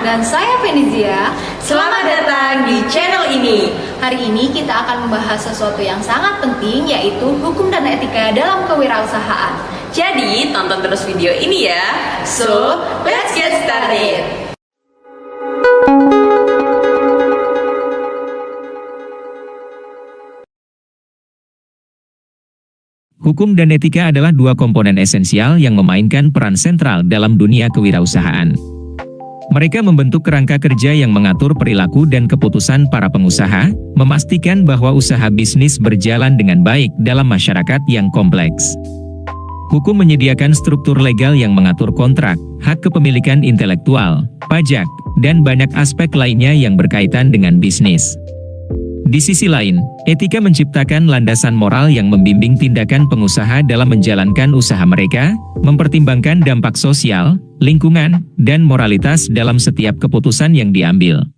Dan saya Venizia. Selamat datang di channel ini. Hari ini kita akan membahas sesuatu yang sangat penting, yaitu hukum dan etika dalam kewirausahaan. Jadi tonton terus video ini ya. So, let's get started. Hukum dan etika adalah dua komponen esensial yang memainkan peran sentral dalam dunia kewirausahaan. Mereka membentuk kerangka kerja yang mengatur perilaku dan keputusan para pengusaha, memastikan bahwa usaha bisnis berjalan dengan baik dalam masyarakat yang kompleks. Hukum menyediakan struktur legal yang mengatur kontrak, hak kepemilikan intelektual, pajak, dan banyak aspek lainnya yang berkaitan dengan bisnis. Di sisi lain, etika menciptakan landasan moral yang membimbing tindakan pengusaha dalam menjalankan usaha mereka, mempertimbangkan dampak sosial, lingkungan, dan moralitas dalam setiap keputusan yang diambil.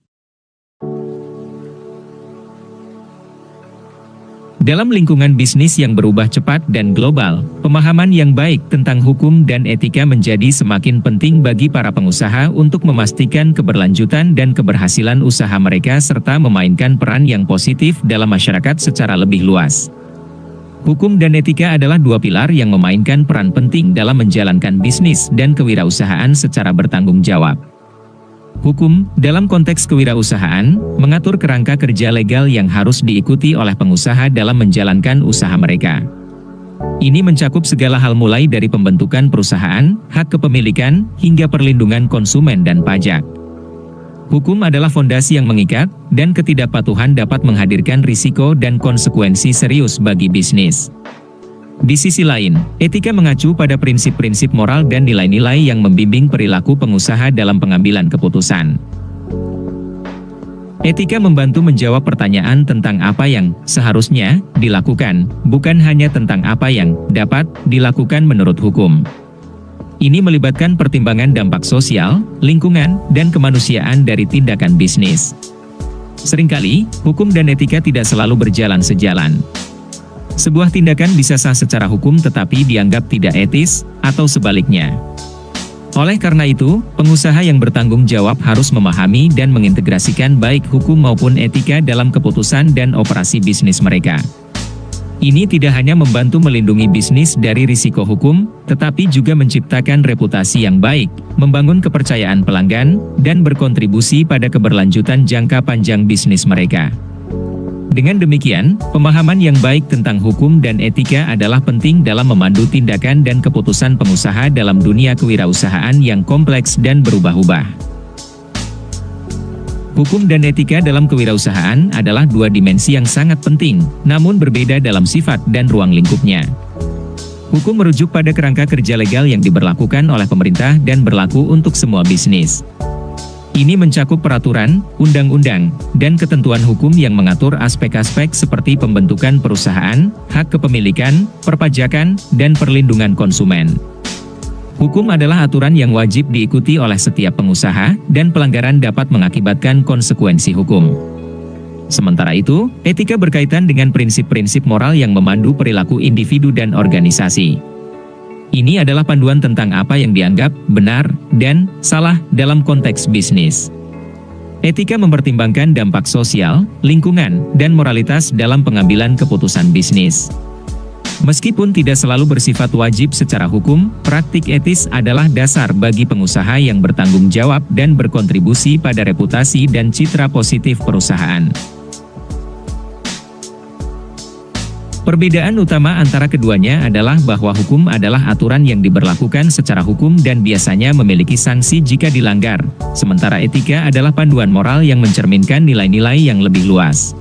Dalam lingkungan bisnis yang berubah cepat dan global, pemahaman yang baik tentang hukum dan etika menjadi semakin penting bagi para pengusaha untuk memastikan keberlanjutan dan keberhasilan usaha mereka serta memainkan peran yang positif dalam masyarakat secara lebih luas. Hukum dan etika adalah dua pilar yang memainkan peran penting dalam menjalankan bisnis dan kewirausahaan secara bertanggung jawab. Hukum, dalam konteks kewirausahaan, mengatur kerangka kerja legal yang harus diikuti oleh pengusaha dalam menjalankan usaha mereka. Ini mencakup segala hal mulai dari pembentukan perusahaan, hak kepemilikan, hingga perlindungan konsumen dan pajak. Hukum adalah fondasi yang mengikat, dan ketidakpatuhan dapat menghadirkan risiko dan konsekuensi serius bagi bisnis. Di sisi lain, etika mengacu pada prinsip-prinsip moral dan nilai-nilai yang membimbing perilaku pengusaha dalam pengambilan keputusan. Etika membantu menjawab pertanyaan tentang apa yang seharusnya dilakukan, bukan hanya tentang apa yang dapat dilakukan menurut hukum. Ini melibatkan pertimbangan dampak sosial, lingkungan, dan kemanusiaan dari tindakan bisnis. Seringkali, hukum dan etika tidak selalu berjalan sejalan. Sebuah tindakan bisa sah secara hukum tetapi dianggap tidak etis, atau sebaliknya. Oleh karena itu, pengusaha yang bertanggung jawab harus memahami dan mengintegrasikan baik hukum maupun etika dalam keputusan dan operasi bisnis mereka. Ini tidak hanya membantu melindungi bisnis dari risiko hukum, tetapi juga menciptakan reputasi yang baik, membangun kepercayaan pelanggan, dan berkontribusi pada keberlanjutan jangka panjang bisnis mereka. Dengan demikian, pemahaman yang baik tentang hukum dan etika adalah penting dalam memandu tindakan dan keputusan pengusaha dalam dunia kewirausahaan yang kompleks dan berubah-ubah. Hukum dan etika dalam kewirausahaan adalah dua dimensi yang sangat penting, namun berbeda dalam sifat dan ruang lingkupnya. Hukum merujuk pada kerangka kerja legal yang diberlakukan oleh pemerintah dan berlaku untuk semua bisnis. Ini mencakup peraturan, undang-undang, dan ketentuan hukum yang mengatur aspek-aspek seperti pembentukan perusahaan, hak kepemilikan, perpajakan, dan perlindungan konsumen. Hukum adalah aturan yang wajib diikuti oleh setiap pengusaha, dan pelanggaran dapat mengakibatkan konsekuensi hukum. Sementara itu, etika berkaitan dengan prinsip-prinsip moral yang memandu perilaku individu dan organisasi. Ini adalah panduan tentang apa yang dianggap benar dan salah dalam konteks bisnis. Etika mempertimbangkan dampak sosial, lingkungan, dan moralitas dalam pengambilan keputusan bisnis. Meskipun tidak selalu bersifat wajib secara hukum, praktik etis adalah dasar bagi pengusaha yang bertanggung jawab dan berkontribusi pada reputasi dan citra positif perusahaan. Perbedaan utama antara keduanya adalah bahwa hukum adalah aturan yang diberlakukan secara hukum dan biasanya memiliki sanksi jika dilanggar, sementara etika adalah panduan moral yang mencerminkan nilai-nilai yang lebih luas.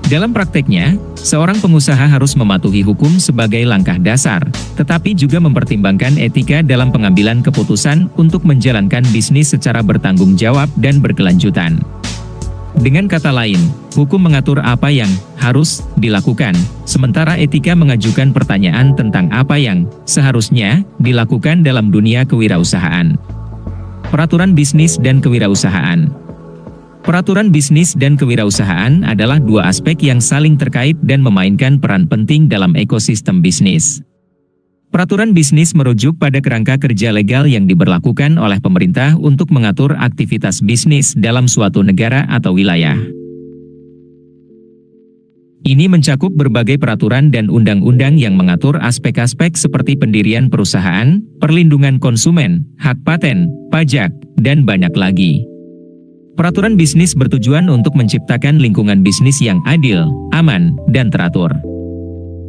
Dalam prakteknya, seorang pengusaha harus mematuhi hukum sebagai langkah dasar, tetapi juga mempertimbangkan etika dalam pengambilan keputusan untuk menjalankan bisnis secara bertanggung jawab dan berkelanjutan. Dengan kata lain, hukum mengatur apa yang harus dilakukan, sementara etika mengajukan pertanyaan tentang apa yang seharusnya dilakukan dalam dunia kewirausahaan. Peraturan bisnis dan kewirausahaan. Peraturan bisnis dan kewirausahaan adalah dua aspek yang saling terkait dan memainkan peran penting dalam ekosistem bisnis. Peraturan bisnis merujuk pada kerangka kerja legal yang diberlakukan oleh pemerintah untuk mengatur aktivitas bisnis dalam suatu negara atau wilayah. Ini mencakup berbagai peraturan dan undang-undang yang mengatur aspek-aspek seperti pendirian perusahaan, perlindungan konsumen, hak paten, pajak, dan banyak lagi. Peraturan bisnis bertujuan untuk menciptakan lingkungan bisnis yang adil, aman, dan teratur.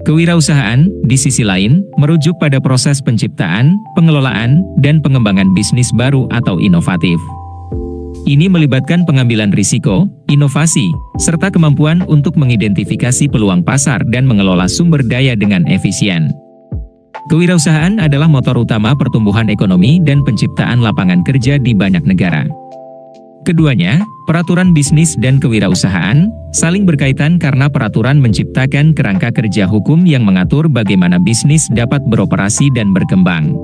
Kewirausahaan, di sisi lain, merujuk pada proses penciptaan, pengelolaan, dan pengembangan bisnis baru atau inovatif. Ini melibatkan pengambilan risiko, inovasi, serta kemampuan untuk mengidentifikasi peluang pasar dan mengelola sumber daya dengan efisien. Kewirausahaan adalah motor utama pertumbuhan ekonomi dan penciptaan lapangan kerja di banyak negara. Keduanya, peraturan bisnis dan kewirausahaan, saling berkaitan karena peraturan menciptakan kerangka kerja hukum yang mengatur bagaimana bisnis dapat beroperasi dan berkembang.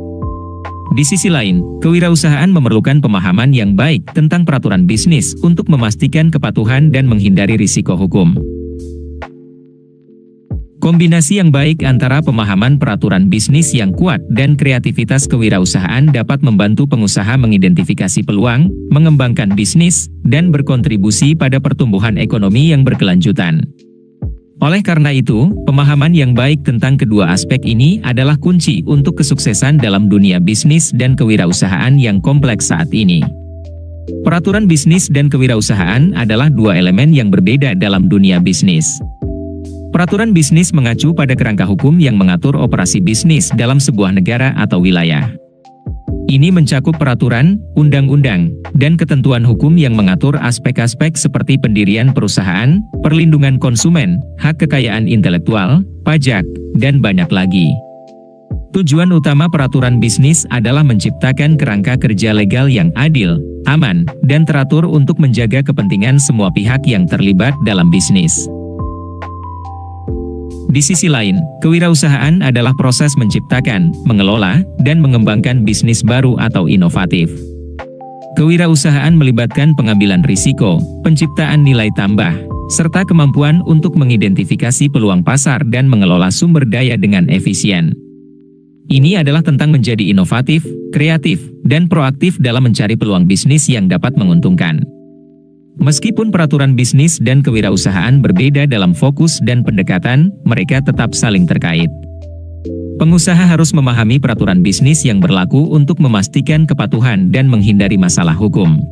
Di sisi lain, kewirausahaan memerlukan pemahaman yang baik tentang peraturan bisnis untuk memastikan kepatuhan dan menghindari risiko hukum. Kombinasi yang baik antara pemahaman peraturan bisnis yang kuat dan kreativitas kewirausahaan dapat membantu pengusaha mengidentifikasi peluang, mengembangkan bisnis, dan berkontribusi pada pertumbuhan ekonomi yang berkelanjutan. Oleh karena itu, pemahaman yang baik tentang kedua aspek ini adalah kunci untuk kesuksesan dalam dunia bisnis dan kewirausahaan yang kompleks saat ini. Peraturan bisnis dan kewirausahaan adalah dua elemen yang berbeda dalam dunia bisnis. Peraturan bisnis mengacu pada kerangka hukum yang mengatur operasi bisnis dalam sebuah negara atau wilayah. Ini mencakup peraturan, undang-undang, dan ketentuan hukum yang mengatur aspek-aspek seperti pendirian perusahaan, perlindungan konsumen, hak kekayaan intelektual, pajak, dan banyak lagi. Tujuan utama peraturan bisnis adalah menciptakan kerangka kerja legal yang adil, aman, dan teratur untuk menjaga kepentingan semua pihak yang terlibat dalam bisnis. Di sisi lain, kewirausahaan adalah proses menciptakan, mengelola, dan mengembangkan bisnis baru atau inovatif. Kewirausahaan melibatkan pengambilan risiko, penciptaan nilai tambah, serta kemampuan untuk mengidentifikasi peluang pasar dan mengelola sumber daya dengan efisien. Ini adalah tentang menjadi inovatif, kreatif, dan proaktif dalam mencari peluang bisnis yang dapat menguntungkan. Meskipun peraturan bisnis dan kewirausahaan berbeda dalam fokus dan pendekatan, mereka tetap saling terkait. Pengusaha harus memahami peraturan bisnis yang berlaku untuk memastikan kepatuhan dan menghindari masalah hukum.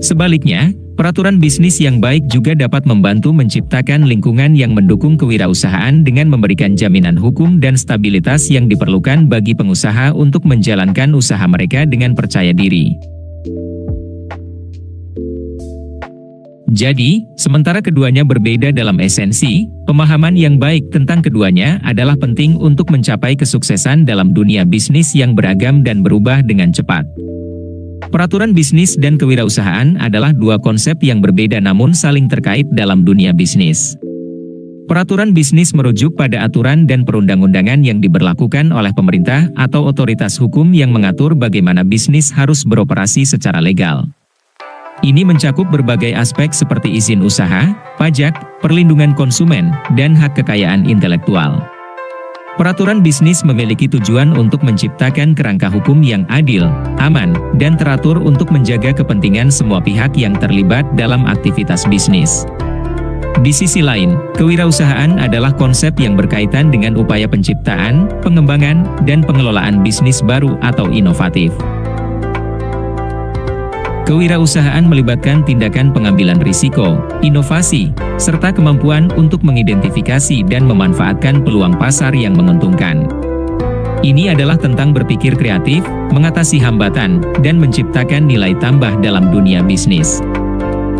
Sebaliknya, peraturan bisnis yang baik juga dapat membantu menciptakan lingkungan yang mendukung kewirausahaan dengan memberikan jaminan hukum dan stabilitas yang diperlukan bagi pengusaha untuk menjalankan usaha mereka dengan percaya diri. Jadi, sementara keduanya berbeda dalam esensi, pemahaman yang baik tentang keduanya adalah penting untuk mencapai kesuksesan dalam dunia bisnis yang beragam dan berubah dengan cepat. Peraturan bisnis dan kewirausahaan adalah dua konsep yang berbeda namun saling terkait dalam dunia bisnis. Peraturan bisnis merujuk pada aturan dan perundang-undangan yang diberlakukan oleh pemerintah atau otoritas hukum yang mengatur bagaimana bisnis harus beroperasi secara legal. Ini mencakup berbagai aspek seperti izin usaha, pajak, perlindungan konsumen, dan hak kekayaan intelektual. Peraturan bisnis memiliki tujuan untuk menciptakan kerangka hukum yang adil, aman, dan teratur untuk menjaga kepentingan semua pihak yang terlibat dalam aktivitas bisnis. Di sisi lain, kewirausahaan adalah konsep yang berkaitan dengan upaya penciptaan, pengembangan, dan pengelolaan bisnis baru atau inovatif. Kewirausahaan melibatkan tindakan pengambilan risiko, inovasi, serta kemampuan untuk mengidentifikasi dan memanfaatkan peluang pasar yang menguntungkan. Ini adalah tentang berpikir kreatif, mengatasi hambatan, dan menciptakan nilai tambah dalam dunia bisnis.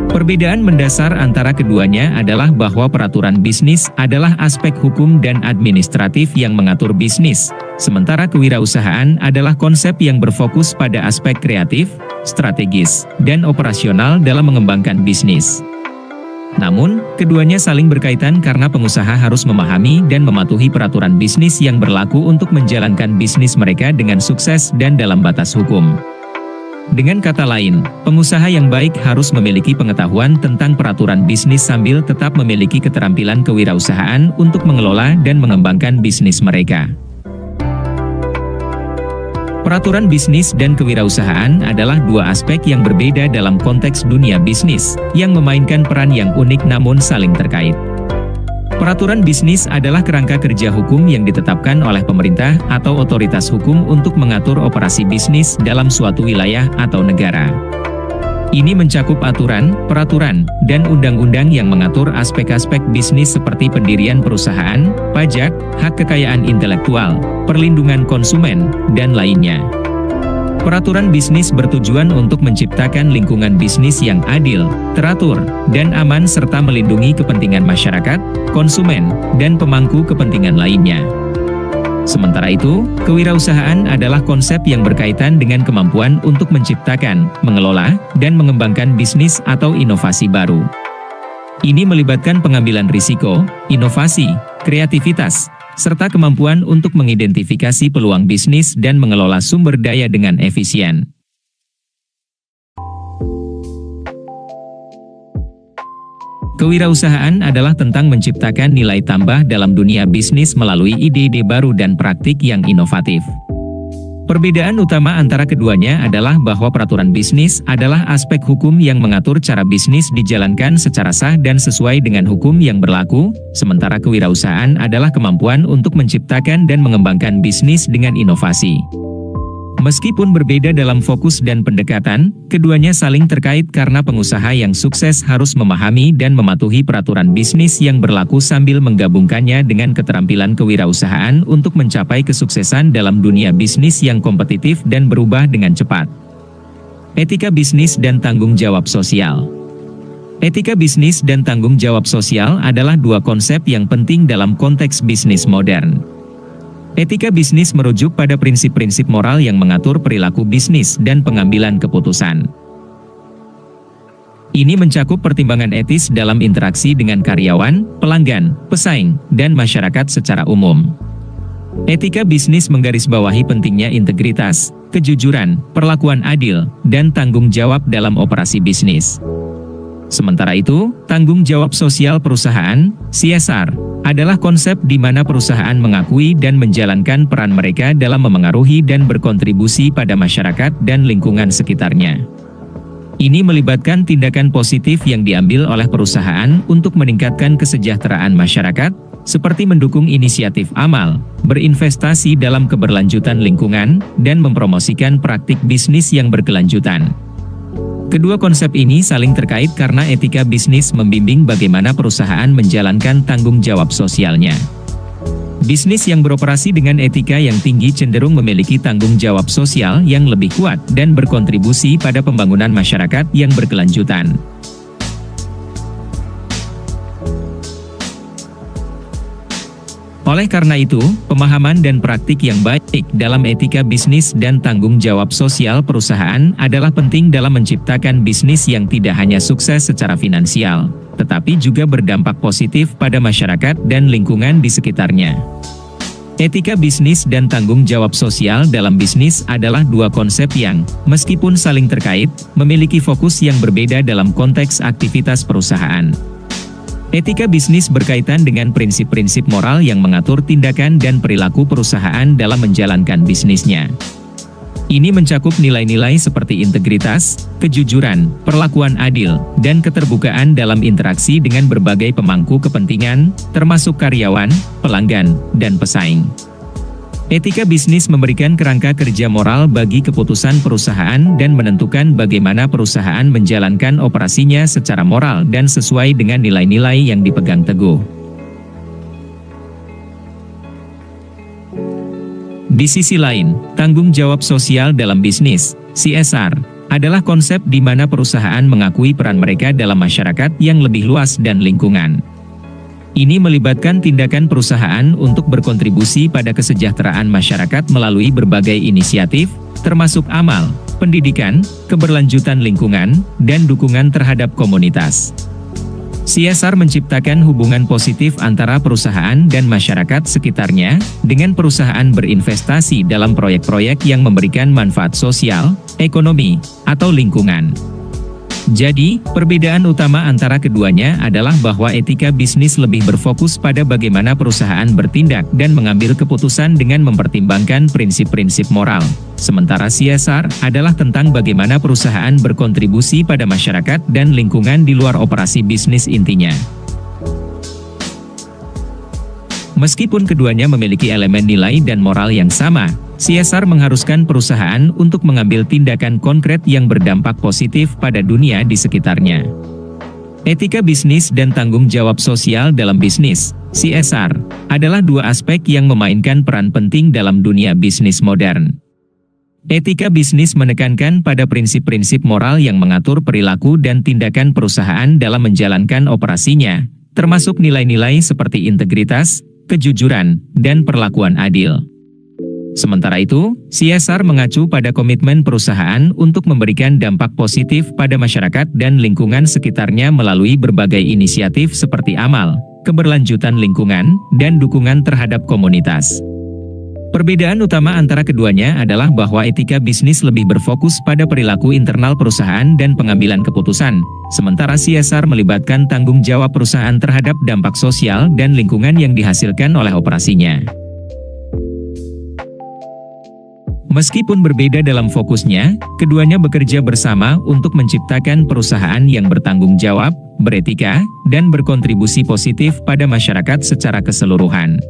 Perbedaan mendasar antara keduanya adalah bahwa peraturan bisnis adalah aspek hukum dan administratif yang mengatur bisnis, sementara kewirausahaan adalah konsep yang berfokus pada aspek kreatif, strategis, dan operasional dalam mengembangkan bisnis. Namun, keduanya saling berkaitan karena pengusaha harus memahami dan mematuhi peraturan bisnis yang berlaku untuk menjalankan bisnis mereka dengan sukses dan dalam batas hukum. Dengan kata lain, pengusaha yang baik harus memiliki pengetahuan tentang peraturan bisnis sambil tetap memiliki keterampilan kewirausahaan untuk mengelola dan mengembangkan bisnis mereka. Peraturan bisnis dan kewirausahaan adalah dua aspek yang berbeda dalam konteks dunia bisnis, yang memainkan peran yang unik namun saling terkait. Peraturan bisnis adalah kerangka kerja hukum yang ditetapkan oleh pemerintah atau otoritas hukum untuk mengatur operasi bisnis dalam suatu wilayah atau negara. Ini mencakup aturan, peraturan, dan undang-undang yang mengatur aspek-aspek bisnis seperti pendirian perusahaan, pajak, hak kekayaan intelektual, perlindungan konsumen, dan lainnya. Peraturan bisnis bertujuan untuk menciptakan lingkungan bisnis yang adil, teratur, dan aman serta melindungi kepentingan masyarakat, konsumen, dan pemangku kepentingan lainnya. Sementara itu, kewirausahaan adalah konsep yang berkaitan dengan kemampuan untuk menciptakan, mengelola, dan mengembangkan bisnis atau inovasi baru. Ini melibatkan pengambilan risiko, inovasi, kreativitas, serta kemampuan untuk mengidentifikasi peluang bisnis dan mengelola sumber daya dengan efisien. Kewirausahaan adalah tentang menciptakan nilai tambah dalam dunia bisnis melalui ide-ide baru dan praktik yang inovatif. Perbedaan utama antara keduanya adalah bahwa peraturan bisnis adalah aspek hukum yang mengatur cara bisnis dijalankan secara sah dan sesuai dengan hukum yang berlaku, sementara kewirausahaan adalah kemampuan untuk menciptakan dan mengembangkan bisnis dengan inovasi. Meskipun berbeda dalam fokus dan pendekatan, keduanya saling terkait karena pengusaha yang sukses harus memahami dan mematuhi peraturan bisnis yang berlaku sambil menggabungkannya dengan keterampilan kewirausahaan untuk mencapai kesuksesan dalam dunia bisnis yang kompetitif dan berubah dengan cepat. Etika bisnis dan tanggung jawab sosial. Etika bisnis dan tanggung jawab sosial adalah dua konsep yang penting dalam konteks bisnis modern. Etika bisnis merujuk pada prinsip-prinsip moral yang mengatur perilaku bisnis dan pengambilan keputusan. Ini mencakup pertimbangan etis dalam interaksi dengan karyawan, pelanggan, pesaing, dan masyarakat secara umum. Etika bisnis menggarisbawahi pentingnya integritas, kejujuran, perlakuan adil, dan tanggung jawab dalam operasi bisnis. Sementara itu, tanggung jawab sosial perusahaan, CSR, adalah konsep di mana perusahaan mengakui dan menjalankan peran mereka dalam memengaruhi dan berkontribusi pada masyarakat dan lingkungan sekitarnya. Ini melibatkan tindakan positif yang diambil oleh perusahaan untuk meningkatkan kesejahteraan masyarakat, seperti mendukung inisiatif amal, berinvestasi dalam keberlanjutan lingkungan, dan mempromosikan praktik bisnis yang berkelanjutan. Kedua konsep ini saling terkait karena etika bisnis membimbing bagaimana perusahaan menjalankan tanggung jawab sosialnya. Bisnis yang beroperasi dengan etika yang tinggi cenderung memiliki tanggung jawab sosial yang lebih kuat dan berkontribusi pada pembangunan masyarakat yang berkelanjutan. Oleh karena itu, pemahaman dan praktik yang baik dalam etika bisnis dan tanggung jawab sosial perusahaan adalah penting dalam menciptakan bisnis yang tidak hanya sukses secara finansial, tetapi juga berdampak positif pada masyarakat dan lingkungan di sekitarnya. Etika bisnis dan tanggung jawab sosial dalam bisnis adalah dua konsep yang, meskipun saling terkait, memiliki fokus yang berbeda dalam konteks aktivitas perusahaan. Etika bisnis berkaitan dengan prinsip-prinsip moral yang mengatur tindakan dan perilaku perusahaan dalam menjalankan bisnisnya. Ini mencakup nilai-nilai seperti integritas, kejujuran, perlakuan adil, dan keterbukaan dalam interaksi dengan berbagai pemangku kepentingan, termasuk karyawan, pelanggan, dan pesaing. Etika bisnis memberikan kerangka kerja moral bagi keputusan perusahaan dan menentukan bagaimana perusahaan menjalankan operasinya secara moral dan sesuai dengan nilai-nilai yang dipegang teguh. Di sisi lain, tanggung jawab sosial dalam bisnis, CSR, adalah konsep di mana perusahaan mengakui peran mereka dalam masyarakat yang lebih luas dan lingkungan. Ini melibatkan tindakan perusahaan untuk berkontribusi pada kesejahteraan masyarakat melalui berbagai inisiatif, termasuk amal, pendidikan, keberlanjutan lingkungan, dan dukungan terhadap komunitas. CSR menciptakan hubungan positif antara perusahaan dan masyarakat sekitarnya, dengan perusahaan berinvestasi dalam proyek-proyek yang memberikan manfaat sosial, ekonomi, atau lingkungan. Jadi, perbedaan utama antara keduanya adalah bahwa etika bisnis lebih berfokus pada bagaimana perusahaan bertindak dan mengambil keputusan dengan mempertimbangkan prinsip-prinsip moral. Sementara CSR adalah tentang bagaimana perusahaan berkontribusi pada masyarakat dan lingkungan di luar operasi bisnis intinya. Meskipun keduanya memiliki elemen nilai dan moral yang sama, CSR mengharuskan perusahaan untuk mengambil tindakan konkret yang berdampak positif pada dunia di sekitarnya. Etika bisnis dan tanggung jawab sosial dalam bisnis, CSR, adalah dua aspek yang memainkan peran penting dalam dunia bisnis modern. Etika bisnis menekankan pada prinsip-prinsip moral yang mengatur perilaku dan tindakan perusahaan dalam menjalankan operasinya, termasuk nilai-nilai seperti integritas, kejujuran, dan perlakuan adil. Sementara itu, CSR mengacu pada komitmen perusahaan untuk memberikan dampak positif pada masyarakat dan lingkungan sekitarnya melalui berbagai inisiatif seperti amal, keberlanjutan lingkungan, dan dukungan terhadap komunitas. Perbedaan utama antara keduanya adalah bahwa etika bisnis lebih berfokus pada perilaku internal perusahaan dan pengambilan keputusan, sementara CSR melibatkan tanggung jawab perusahaan terhadap dampak sosial dan lingkungan yang dihasilkan oleh operasinya. Meskipun berbeda dalam fokusnya, keduanya bekerja bersama untuk menciptakan perusahaan yang bertanggung jawab, beretika, dan berkontribusi positif pada masyarakat secara keseluruhan.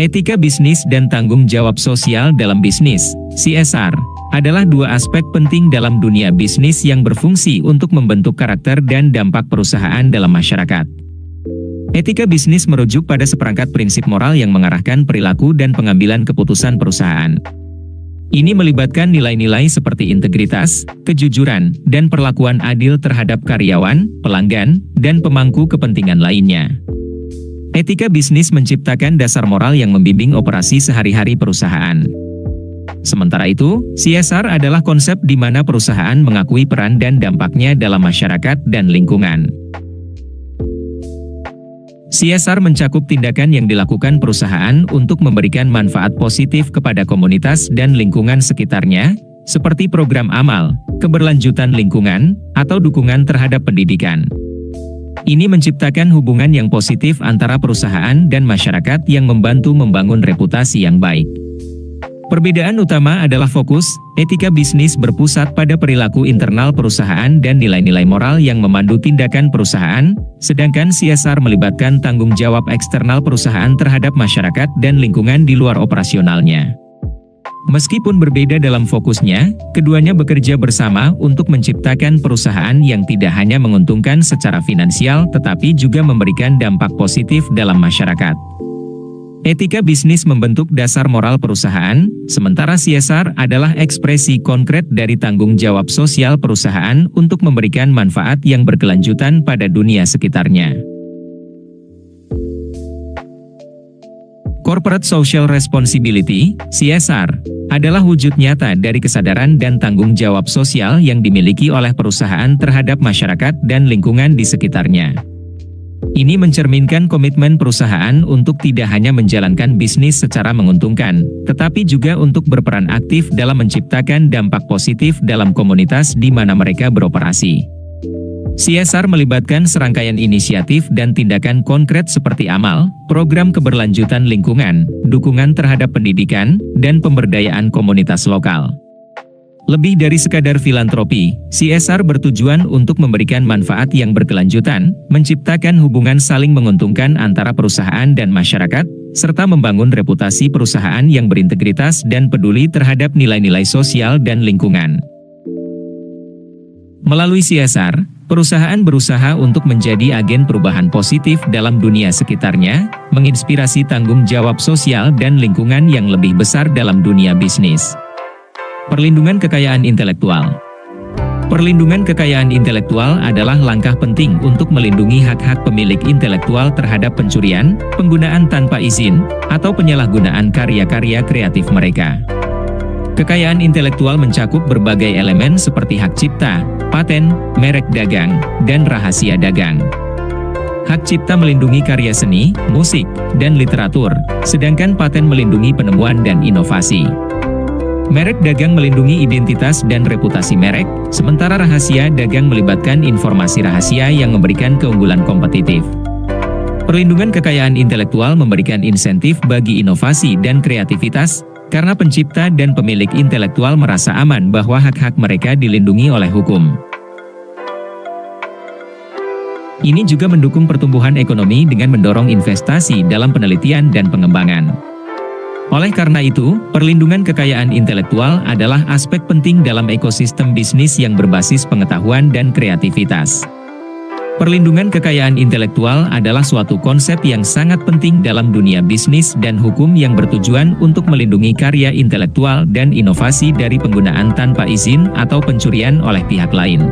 Etika bisnis dan tanggung jawab sosial dalam bisnis, CSR, adalah dua aspek penting dalam dunia bisnis yang berfungsi untuk membentuk karakter dan dampak perusahaan dalam masyarakat. Etika bisnis merujuk pada seperangkat prinsip moral yang mengarahkan perilaku dan pengambilan keputusan perusahaan. Ini melibatkan nilai-nilai seperti integritas, kejujuran, dan perlakuan adil terhadap karyawan, pelanggan, dan pemangku kepentingan lainnya. Etika bisnis menciptakan dasar moral yang membimbing operasi sehari-hari perusahaan. Sementara itu, CSR adalah konsep di mana perusahaan mengakui peran dan dampaknya dalam masyarakat dan lingkungan. CSR mencakup tindakan yang dilakukan perusahaan untuk memberikan manfaat positif kepada komunitas dan lingkungan sekitarnya, seperti program amal, keberlanjutan lingkungan, atau dukungan terhadap pendidikan. Ini menciptakan hubungan yang positif antara perusahaan dan masyarakat yang membantu membangun reputasi yang baik. Perbedaan utama adalah fokus, etika bisnis berpusat pada perilaku internal perusahaan dan nilai-nilai moral yang memandu tindakan perusahaan, sedangkan CSR melibatkan tanggung jawab eksternal perusahaan terhadap masyarakat dan lingkungan di luar operasionalnya. Meskipun berbeda dalam fokusnya, keduanya bekerja bersama untuk menciptakan perusahaan yang tidak hanya menguntungkan secara finansial tetapi juga memberikan dampak positif dalam masyarakat. Etika bisnis membentuk dasar moral perusahaan, sementara CSR adalah ekspresi konkret dari tanggung jawab sosial perusahaan untuk memberikan manfaat yang berkelanjutan pada dunia sekitarnya. Corporate Social Responsibility, CSR, adalah wujud nyata dari kesadaran dan tanggung jawab sosial yang dimiliki oleh perusahaan terhadap masyarakat dan lingkungan di sekitarnya. Ini mencerminkan komitmen perusahaan untuk tidak hanya menjalankan bisnis secara menguntungkan, tetapi juga untuk berperan aktif dalam menciptakan dampak positif dalam komunitas di mana mereka beroperasi. CSR melibatkan serangkaian inisiatif dan tindakan konkret seperti amal, program keberlanjutan lingkungan, dukungan terhadap pendidikan, dan pemberdayaan komunitas lokal. Lebih dari sekadar filantropi, CSR bertujuan untuk memberikan manfaat yang berkelanjutan, menciptakan hubungan saling menguntungkan antara perusahaan dan masyarakat, serta membangun reputasi perusahaan yang berintegritas dan peduli terhadap nilai-nilai sosial dan lingkungan. Melalui CSR, perusahaan berusaha untuk menjadi agen perubahan positif dalam dunia sekitarnya, menginspirasi tanggung jawab sosial dan lingkungan yang lebih besar dalam dunia bisnis. Perlindungan kekayaan intelektual. Perlindungan kekayaan intelektual adalah langkah penting untuk melindungi hak-hak pemilik intelektual terhadap pencurian, penggunaan tanpa izin, atau penyalahgunaan karya-karya kreatif mereka. Kekayaan intelektual mencakup berbagai elemen seperti hak cipta, paten, merek dagang, dan rahasia dagang. Hak cipta melindungi karya seni, musik, dan literatur, sedangkan paten melindungi penemuan dan inovasi. Merek dagang melindungi identitas dan reputasi merek, sementara rahasia dagang melibatkan informasi rahasia yang memberikan keunggulan kompetitif. Perlindungan kekayaan intelektual memberikan insentif bagi inovasi dan kreativitas, karena pencipta dan pemilik intelektual merasa aman bahwa hak-hak mereka dilindungi oleh hukum. Ini juga mendukung pertumbuhan ekonomi dengan mendorong investasi dalam penelitian dan pengembangan. Oleh karena itu, perlindungan kekayaan intelektual adalah aspek penting dalam ekosistem bisnis yang berbasis pengetahuan dan kreativitas. Perlindungan kekayaan intelektual adalah suatu konsep yang sangat penting dalam dunia bisnis dan hukum yang bertujuan untuk melindungi karya intelektual dan inovasi dari penggunaan tanpa izin atau pencurian oleh pihak lain.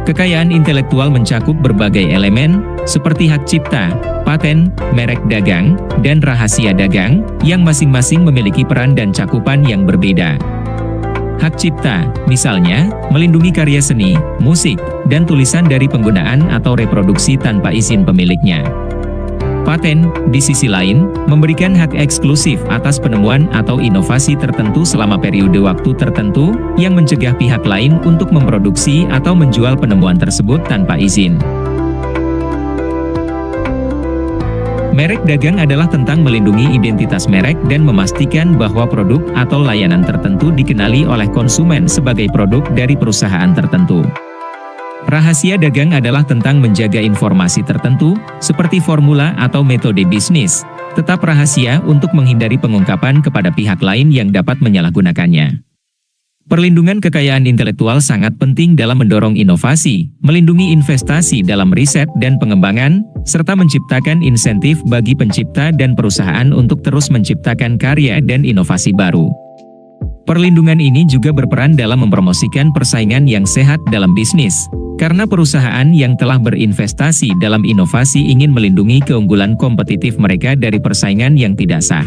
Kekayaan intelektual mencakup berbagai elemen, seperti hak cipta, paten, merek dagang, dan rahasia dagang, yang masing-masing memiliki peran dan cakupan yang berbeda. Hak cipta, misalnya, melindungi karya seni, musik, dan tulisan dari penggunaan atau reproduksi tanpa izin pemiliknya. Paten, di sisi lain, memberikan hak eksklusif atas penemuan atau inovasi tertentu selama periode waktu tertentu, yang mencegah pihak lain untuk memproduksi atau menjual penemuan tersebut tanpa izin. Merek dagang adalah tentang melindungi identitas merek dan memastikan bahwa produk atau layanan tertentu dikenali oleh konsumen sebagai produk dari perusahaan tertentu. Rahasia dagang adalah tentang menjaga informasi tertentu, seperti formula atau metode bisnis, tetap rahasia untuk menghindari pengungkapan kepada pihak lain yang dapat menyalahgunakannya. Perlindungan kekayaan intelektual sangat penting dalam mendorong inovasi, melindungi investasi dalam riset dan pengembangan, serta menciptakan insentif bagi pencipta dan perusahaan untuk terus menciptakan karya dan inovasi baru. Perlindungan ini juga berperan dalam mempromosikan persaingan yang sehat dalam bisnis, karena perusahaan yang telah berinvestasi dalam inovasi ingin melindungi keunggulan kompetitif mereka dari persaingan yang tidak sah.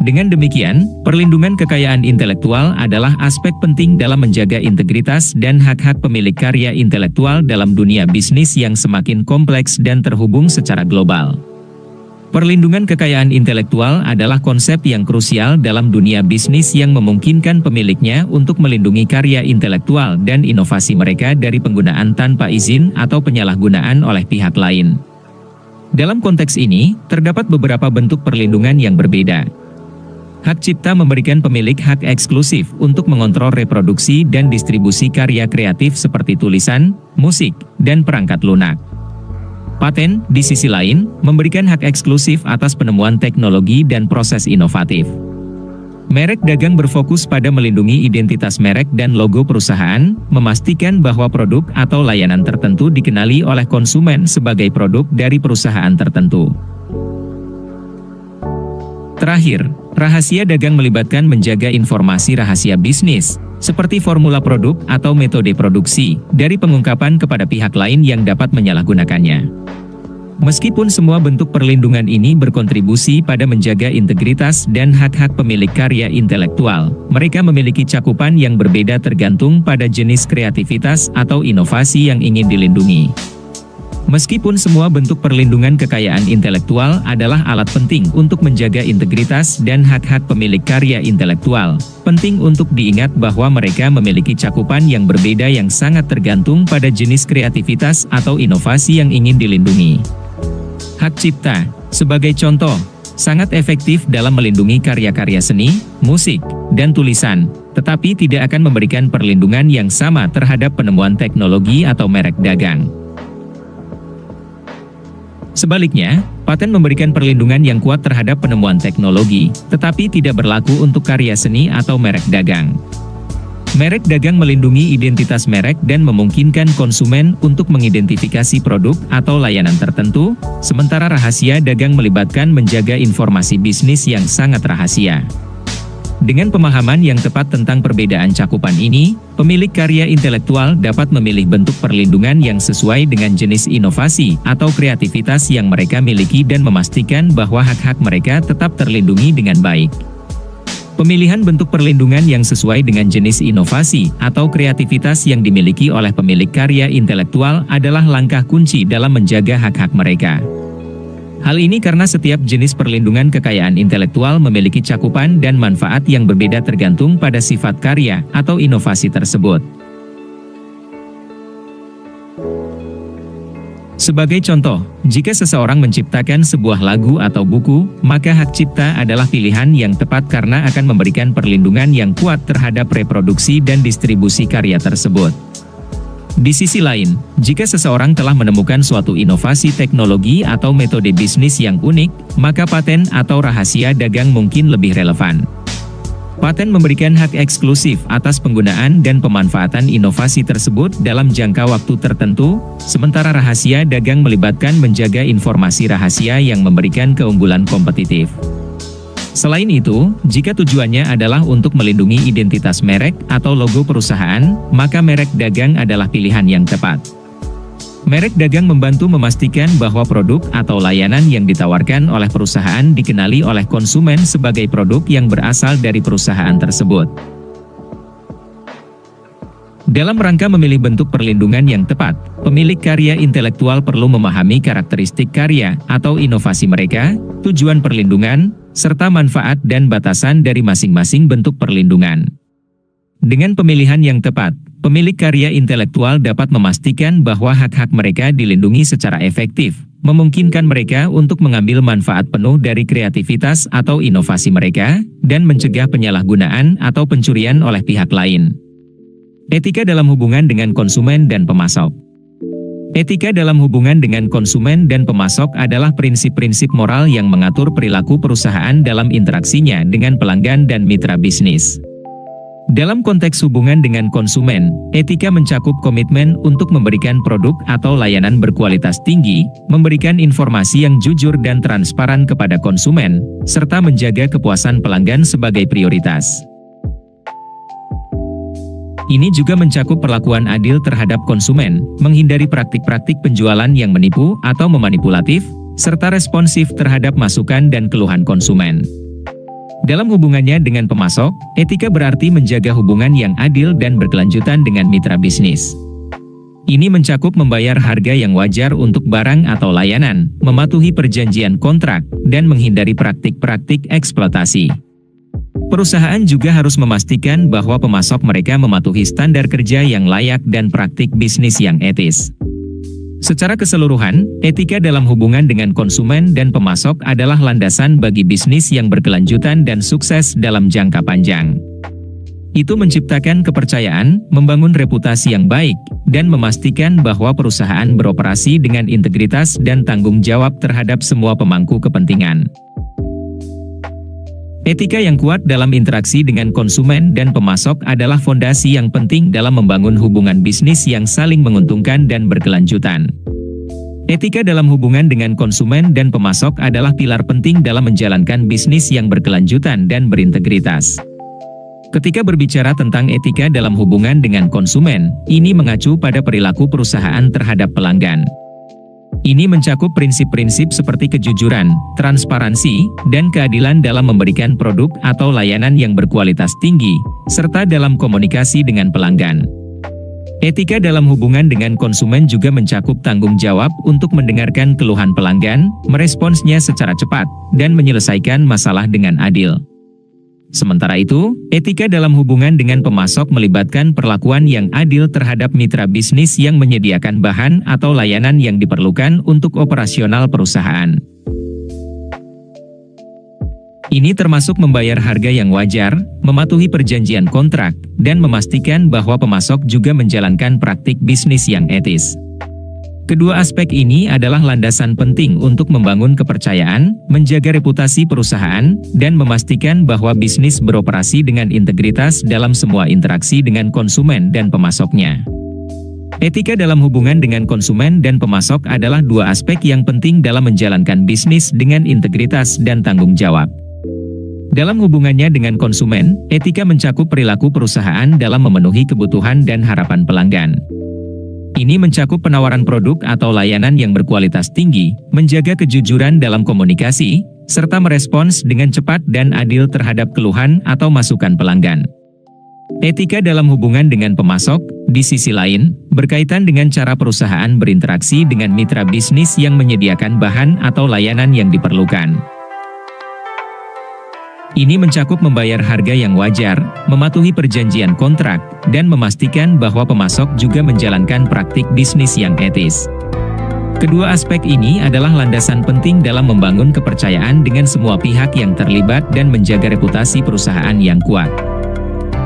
Dengan demikian, perlindungan kekayaan intelektual adalah aspek penting dalam menjaga integritas dan hak-hak pemilik karya intelektual dalam dunia bisnis yang semakin kompleks dan terhubung secara global. Perlindungan kekayaan intelektual adalah konsep yang krusial dalam dunia bisnis yang memungkinkan pemiliknya untuk melindungi karya intelektual dan inovasi mereka dari penggunaan tanpa izin atau penyalahgunaan oleh pihak lain. Dalam konteks ini, terdapat beberapa bentuk perlindungan yang berbeda. Hak cipta memberikan pemilik hak eksklusif untuk mengontrol reproduksi dan distribusi karya kreatif seperti tulisan, musik, dan perangkat lunak. Paten, di sisi lain, memberikan hak eksklusif atas penemuan teknologi dan proses inovatif. Merek dagang berfokus pada melindungi identitas merek dan logo perusahaan, memastikan bahwa produk atau layanan tertentu dikenali oleh konsumen sebagai produk dari perusahaan tertentu. Terakhir, rahasia dagang melibatkan menjaga informasi rahasia bisnis, seperti formula produk atau metode produksi, dari pengungkapan kepada pihak lain yang dapat menyalahgunakannya. Meskipun semua bentuk perlindungan ini berkontribusi pada menjaga integritas dan hak-hak pemilik karya intelektual, mereka memiliki cakupan yang berbeda tergantung pada jenis kreativitas atau inovasi yang ingin dilindungi. Meskipun semua bentuk perlindungan kekayaan intelektual adalah alat penting untuk menjaga integritas dan hak-hak pemilik karya intelektual, penting untuk diingat bahwa mereka memiliki cakupan yang berbeda yang sangat tergantung pada jenis kreativitas atau inovasi yang ingin dilindungi. Hak cipta, sebagai contoh, sangat efektif dalam melindungi karya-karya seni, musik, dan tulisan, tetapi tidak akan memberikan perlindungan yang sama terhadap penemuan teknologi atau merek dagang. Sebaliknya, paten memberikan perlindungan yang kuat terhadap penemuan teknologi, tetapi tidak berlaku untuk karya seni atau merek dagang. Merek dagang melindungi identitas merek dan memungkinkan konsumen untuk mengidentifikasi produk atau layanan tertentu, sementara rahasia dagang melibatkan menjaga informasi bisnis yang sangat rahasia. Dengan pemahaman yang tepat tentang perbedaan cakupan ini, pemilik karya intelektual dapat memilih bentuk perlindungan yang sesuai dengan jenis inovasi atau kreativitas yang mereka miliki dan memastikan bahwa hak-hak mereka tetap terlindungi dengan baik. Pemilihan bentuk perlindungan yang sesuai dengan jenis inovasi atau kreativitas yang dimiliki oleh pemilik karya intelektual adalah langkah kunci dalam menjaga hak-hak mereka. Hal ini karena setiap jenis perlindungan kekayaan intelektual memiliki cakupan dan manfaat yang berbeda tergantung pada sifat karya atau inovasi tersebut. Sebagai contoh, jika seseorang menciptakan sebuah lagu atau buku, maka hak cipta adalah pilihan yang tepat karena akan memberikan perlindungan yang kuat terhadap reproduksi dan distribusi karya tersebut. Di sisi lain, jika seseorang telah menemukan suatu inovasi teknologi atau metode bisnis yang unik, maka paten atau rahasia dagang mungkin lebih relevan. Paten memberikan hak eksklusif atas penggunaan dan pemanfaatan inovasi tersebut dalam jangka waktu tertentu, sementara rahasia dagang melibatkan menjaga informasi rahasia yang memberikan keunggulan kompetitif. Selain itu, jika tujuannya adalah untuk melindungi identitas merek atau logo perusahaan, maka merek dagang adalah pilihan yang tepat. Merek dagang membantu memastikan bahwa produk atau layanan yang ditawarkan oleh perusahaan dikenali oleh konsumen sebagai produk yang berasal dari perusahaan tersebut. Dalam rangka memilih bentuk perlindungan yang tepat, pemilik karya intelektual perlu memahami karakteristik karya atau inovasi mereka, tujuan perlindungan, serta manfaat dan batasan dari masing-masing bentuk perlindungan. Dengan pemilihan yang tepat, pemilik karya intelektual dapat memastikan bahwa hak-hak mereka dilindungi secara efektif, memungkinkan mereka untuk mengambil manfaat penuh dari kreativitas atau inovasi mereka, dan mencegah penyalahgunaan atau pencurian oleh pihak lain. Etika dalam hubungan dengan konsumen dan pemasok. Etika dalam hubungan dengan konsumen dan pemasok adalah prinsip-prinsip moral yang mengatur perilaku perusahaan dalam interaksinya dengan pelanggan dan mitra bisnis. Dalam konteks hubungan dengan konsumen, etika mencakup komitmen untuk memberikan produk atau layanan berkualitas tinggi, memberikan informasi yang jujur dan transparan kepada konsumen, serta menjaga kepuasan pelanggan sebagai prioritas. Ini juga mencakup perlakuan adil terhadap konsumen, menghindari praktik-praktik penjualan yang menipu atau memanipulatif, serta responsif terhadap masukan dan keluhan konsumen. Dalam hubungannya dengan pemasok, etika berarti menjaga hubungan yang adil dan berkelanjutan dengan mitra bisnis. Ini mencakup membayar harga yang wajar untuk barang atau layanan, mematuhi perjanjian kontrak, dan menghindari praktik-praktik eksploitasi. Perusahaan juga harus memastikan bahwa pemasok mereka mematuhi standar kerja yang layak dan praktik bisnis yang etis. Secara keseluruhan, etika dalam hubungan dengan konsumen dan pemasok adalah landasan bagi bisnis yang berkelanjutan dan sukses dalam jangka panjang. Itu menciptakan kepercayaan, membangun reputasi yang baik, dan memastikan bahwa perusahaan beroperasi dengan integritas dan tanggung jawab terhadap semua pemangku kepentingan. Etika yang kuat dalam interaksi dengan konsumen dan pemasok adalah fondasi yang penting dalam membangun hubungan bisnis yang saling menguntungkan dan berkelanjutan. Etika dalam hubungan dengan konsumen dan pemasok adalah pilar penting dalam menjalankan bisnis yang berkelanjutan dan berintegritas. Ketika berbicara tentang etika dalam hubungan dengan konsumen, ini mengacu pada perilaku perusahaan terhadap pelanggan. Ini mencakup prinsip-prinsip seperti kejujuran, transparansi, dan keadilan dalam memberikan produk atau layanan yang berkualitas tinggi, serta dalam komunikasi dengan pelanggan. Etika dalam hubungan dengan konsumen juga mencakup tanggung jawab untuk mendengarkan keluhan pelanggan, meresponsnya secara cepat, dan menyelesaikan masalah dengan adil. Sementara itu, etika dalam hubungan dengan pemasok melibatkan perlakuan yang adil terhadap mitra bisnis yang menyediakan bahan atau layanan yang diperlukan untuk operasional perusahaan. Ini termasuk membayar harga yang wajar, mematuhi perjanjian kontrak, dan memastikan bahwa pemasok juga menjalankan praktik bisnis yang etis. Kedua aspek ini adalah landasan penting untuk membangun kepercayaan, menjaga reputasi perusahaan, dan memastikan bahwa bisnis beroperasi dengan integritas dalam semua interaksi dengan konsumen dan pemasoknya. Etika dalam hubungan dengan konsumen dan pemasok adalah dua aspek yang penting dalam menjalankan bisnis dengan integritas dan tanggung jawab. Dalam hubungannya dengan konsumen, etika mencakup perilaku perusahaan dalam memenuhi kebutuhan dan harapan pelanggan. Ini mencakup penawaran produk atau layanan yang berkualitas tinggi, menjaga kejujuran dalam komunikasi, serta merespons dengan cepat dan adil terhadap keluhan atau masukan pelanggan. Etika dalam hubungan dengan pemasok, di sisi lain, berkaitan dengan cara perusahaan berinteraksi dengan mitra bisnis yang menyediakan bahan atau layanan yang diperlukan. Ini mencakup membayar harga yang wajar, mematuhi perjanjian kontrak, dan memastikan bahwa pemasok juga menjalankan praktik bisnis yang etis. Kedua aspek ini adalah landasan penting dalam membangun kepercayaan dengan semua pihak yang terlibat dan menjaga reputasi perusahaan yang kuat.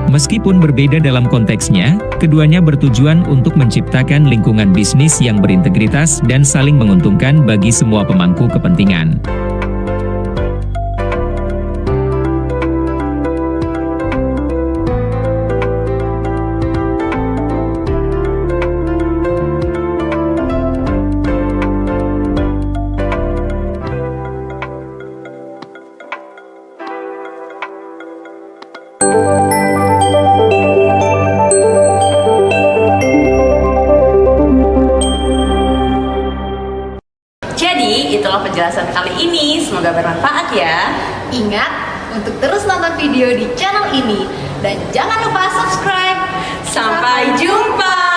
Meskipun berbeda dalam konteksnya, keduanya bertujuan untuk menciptakan lingkungan bisnis yang berintegritas dan saling menguntungkan bagi semua pemangku kepentingan. Jadi, itulah penjelasan kali ini. Semoga bermanfaat ya. Ingat untuk terus nonton video di channel ini dan jangan lupa subscribe. Sampai jumpa.